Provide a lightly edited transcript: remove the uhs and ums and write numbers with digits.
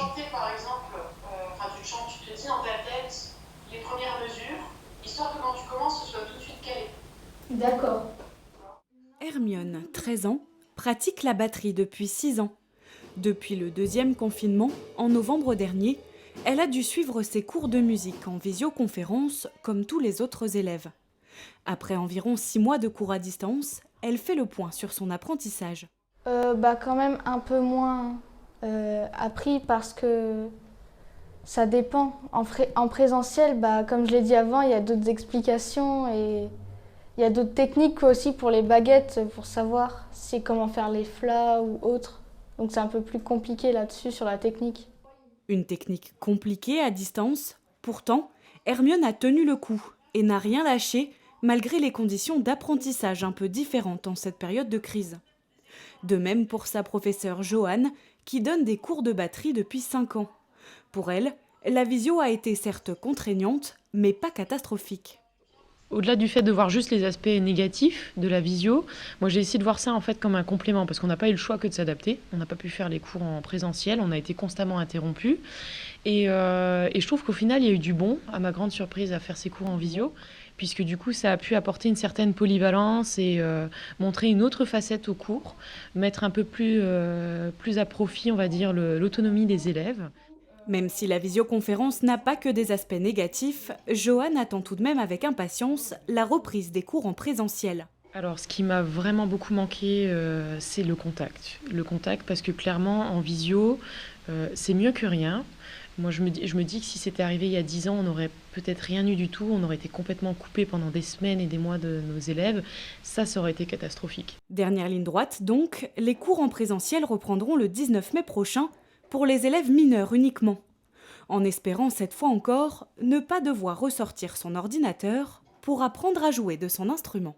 chanter par exemple, tu te chantes, tu te dis dans ta tête les premières mesures, histoire que quand tu commences, ce soit tout de suite calé. D'accord. Hermione, 13 ans, pratique la batterie depuis 6 ans. Depuis le deuxième confinement, en novembre dernier, elle a dû suivre ses cours de musique en visioconférence comme tous les autres élèves. Après environ 6 mois de cours à distance, elle fait le point sur son apprentissage. Quand même un peu moins appris parce que ça dépend. En présentiel, comme je l'ai dit avant, il y a d'autres explications et il y a d'autres techniques aussi pour les baguettes, pour savoir comment faire les flats ou autre. Donc c'est un peu plus compliqué là-dessus sur la technique. Une technique compliquée à distance, pourtant, Hermione a tenu le coup et n'a rien lâché malgré les conditions d'apprentissage un peu différentes en cette période de crise. De même pour sa professeure Joanne, qui donne des cours de batterie depuis 5 ans. Pour elle, la visio a été certes contraignante, mais pas catastrophique. Au-delà du fait de voir juste les aspects négatifs de la visio, moi j'ai essayé de voir ça en fait comme un complément parce qu'on n'a pas eu le choix que de s'adapter. On n'a pas pu faire les cours en présentiel, on a été constamment interrompus. Et je trouve qu'au final il y a eu du bon, à ma grande surprise, à faire ces cours en visio, puisque du coup ça a pu apporter une certaine polyvalence et montrer une autre facette au cours, mettre un peu plus à profit, on va dire, l'autonomie des élèves. Même si la visioconférence n'a pas que des aspects négatifs, Joanne attend tout de même avec impatience la reprise des cours en présentiel. Alors, ce qui m'a vraiment beaucoup manqué, c'est le contact. Le contact, parce que clairement, en visio, c'est mieux que rien. Moi, je me dis que si c'était arrivé il y a 10 ans, on n'aurait peut-être rien eu du tout. On aurait été complètement coupé pendant des semaines et des mois de nos élèves. Ça aurait été catastrophique. Dernière ligne droite, donc, les cours en présentiel reprendront le 19 mai prochain pour les élèves mineurs uniquement. En espérant cette fois encore ne pas devoir ressortir son ordinateur pour apprendre à jouer de son instrument.